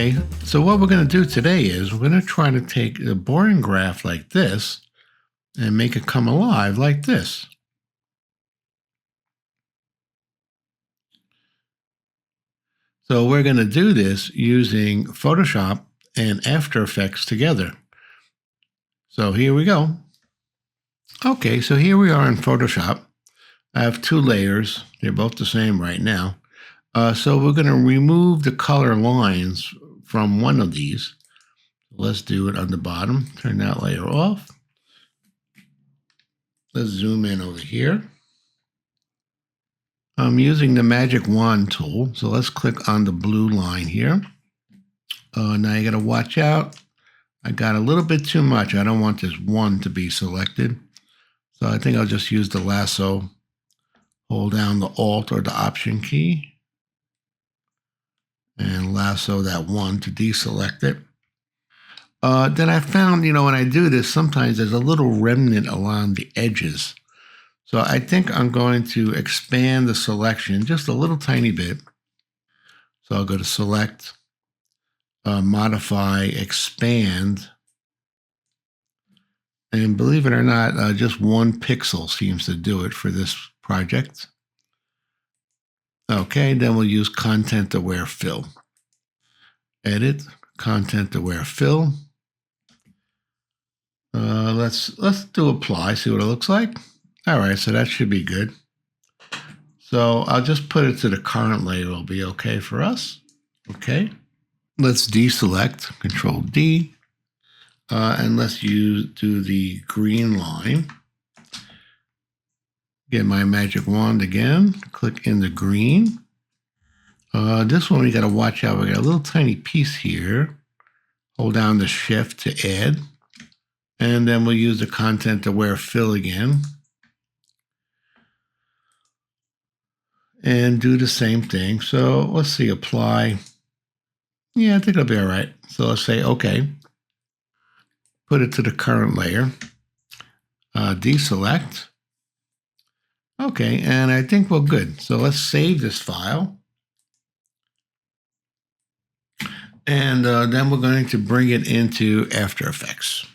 Okay, so what we're going to do today is we're going to try to take a boring graph like this and make it come alive like this. So we're going to do this using Photoshop and After Effects together. So here we go. Okay, so here we are in Photoshop. I have two layers. They're both the same right now. So we're going to remove the color lines from one of these. Let's do it on the bottom. Turn that layer off. Let's zoom in over here. I'm using the magic wand tool. So let's click on the blue line here. Now you got to watch out. I got a little bit too much. I don't want this one to be selected. So I think I'll just use the lasso. Hold down the Alt or the Option key. And lasso that one to deselect it. Then I found, when I do this, sometimes there's a little remnant along the edges. So I think I'm going to expand the selection just a little tiny bit. So I'll go to Select, Modify, Expand. And believe it or not, just 1 pixel seems to do it for this project. Okay, then we'll use Content Aware Fill. Edit, Content Aware Fill. Let's do Apply, see what it looks like. All right, so that should be good. So I'll just put it to the current layer. It'll be okay for us. Okay, let's deselect, Control D, and let's do the green line. Get my magic wand again, click in the green. This one we got to watch out. We got a little tiny piece here. Hold down the Shift to add. And then we'll use the Content Aware Fill again. And do the same thing. So let's see, Apply. Yeah, I think it'll be all right. So let's say OK. Put it to the current layer. Deselect. OK, and I think we're good. So let's save this file. And then we're going to bring it into After Effects.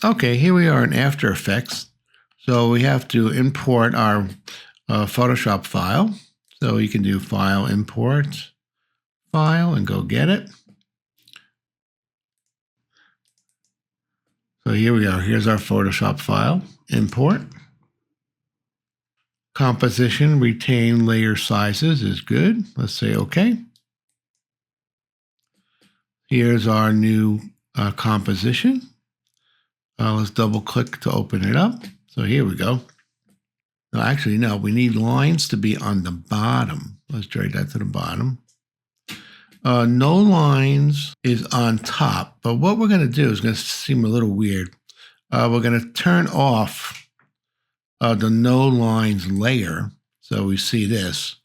Okay, here we are in After Effects. So we have to import our Photoshop file. So you can do File, Import, File, and go get it. So here we are. Here's our Photoshop file. Import. Composition, retain layer sizes is good. Let's say OK. Here's our new composition. Let's double click to open it up. So here we go. No, actually, no, we need lines to be on the bottom. Let's drag that to the bottom. No lines is on top, but what we're going to do is going to seem a little weird. We're going to turn off the no lines layer. So we see this,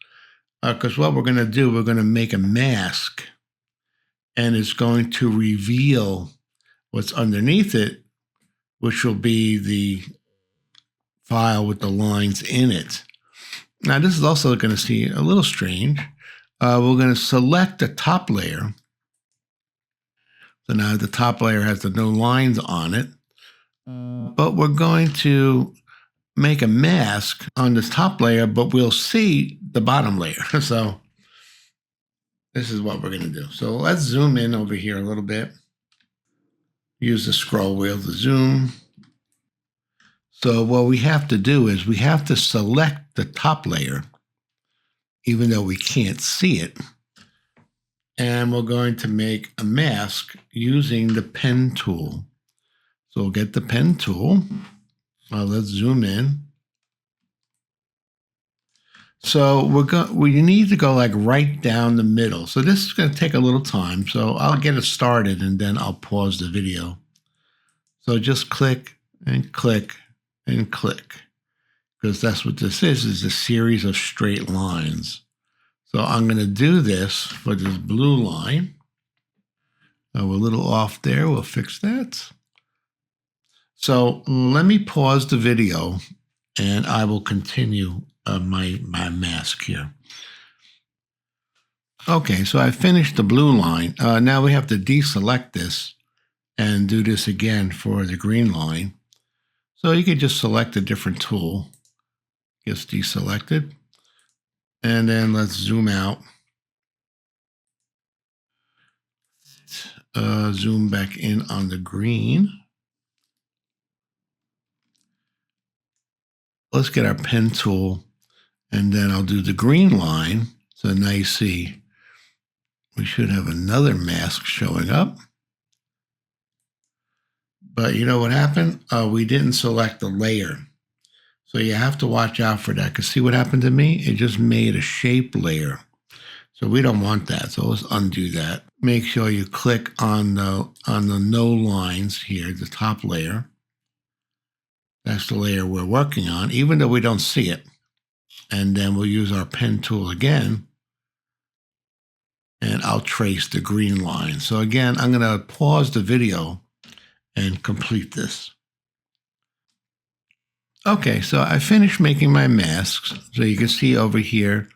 because what we're going to do, we're going to make a mask, and it's going to reveal what's underneath it, which will be the file with the lines in it. Now, this is also going to seem a little strange. We're going to select the top layer. So now the top layer has the no lines on it. But we're going to make a mask on this top layer, but we'll see the bottom layer. So this is what we're going to do. So let's zoom in over here a little bit. Use the scroll wheel to zoom. So what we have to do is we have to select the top layer, even though we can't see it. And we're going to make a mask using the pen tool. So we'll get the pen tool. Let's zoom in. So we need to go like right down the middle. So this is going to take a little time. So I'll get it started and then I'll pause the video. So just click and click and click, because that's what this is a series of straight lines. So I'm going to do this for this blue line. We're a little off there. We'll fix that. So let me pause the video and I will continue my mask here. Okay, so I finished the blue line. Now we have to deselect this and do this again for the green line. So you could just select a different tool. Just deselected. And then let's zoom out. Zoom back in on the green. Let's get our pen tool, and then I'll do the green line. So now you see we should have another mask showing up. But you know what happened? We didn't select the layer. So you have to watch out for that, because see what happened to me? It just made a shape layer. So we don't want that. So let's undo that. Make sure you click on the no lines here, the top layer. That's the layer we're working on, even though we don't see it. And then we'll use our pen tool again, and I'll trace the green line. So again, I'm going to pause the video and complete this. Okay, so I finished making my masks. So you can see over here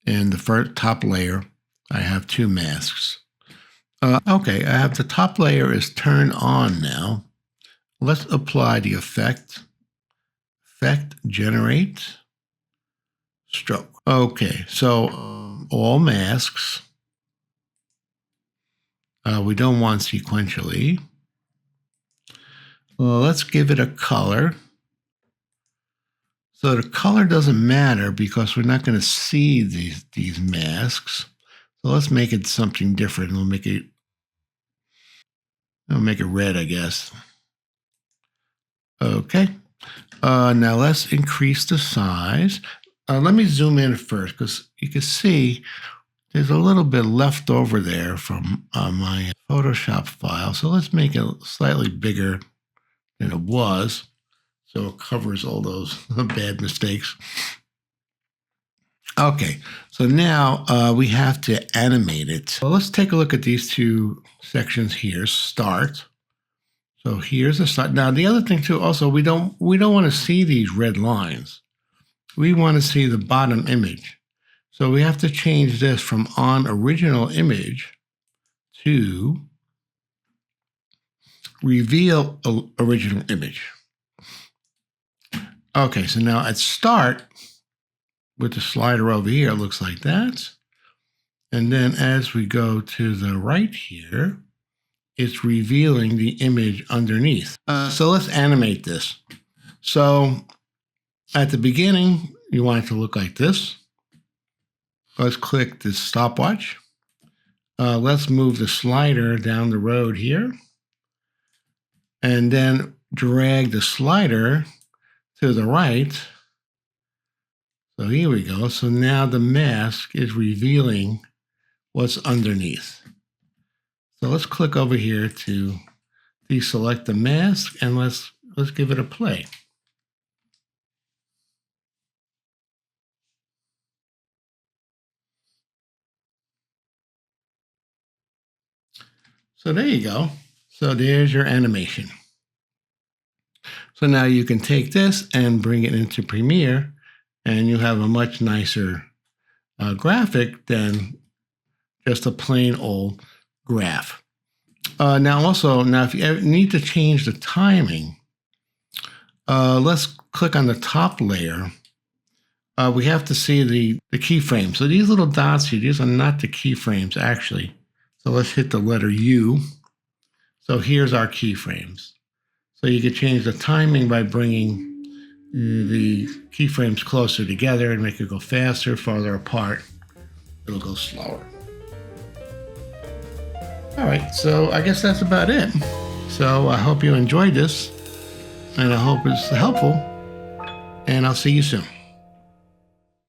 in the first top layer, I have two masks. Okay, I have the top layer is turned on now. Let's apply the effect. Effect, generate, stroke. Okay, so all masks. We don't want sequentially. Well, let's give it a color. So the color doesn't matter because we're not going to see these masks. So let's make it something different. We'll make it red, I guess. Okay. Now let's increase the size. Let me zoom in first, because you can see there's a little bit left over there from my Photoshop file. So let's make it slightly bigger than it was, so it covers all those bad mistakes. Okay, so now we have to animate it. So let's take a look at these two sections here. Start. So here's the start. Now the other thing too, also we don't want to see these red lines. We want to see the bottom image. So we have to change this from on original image to reveal original image. Okay, so now at start, with the slider over here, it looks like that. And then as we go to the right here, it's revealing the image underneath. So let's animate this. So at the beginning, you want it to look like this. Let's click the stopwatch. Let's move the slider down the road here. And then drag the slider to the right. So here we go. So now the mask is revealing what's underneath. So let's click over here to deselect the mask, and let's give it a play. So there you go. So there's your animation. So now you can take this and bring it into Premiere, and you have a much nicer graphic than just a plain old graph. Now if you need to change the timing, let's click on the top layer. We have to see the keyframe. So these little dots here, these are not the keyframes actually. So let's hit the letter U. So here's our keyframes. So you can change the timing by bringing the keyframes closer together and make it go faster, farther apart. It'll go slower. All right, so I guess that's about it. So I hope you enjoyed this, and I hope it's helpful, and I'll see you soon.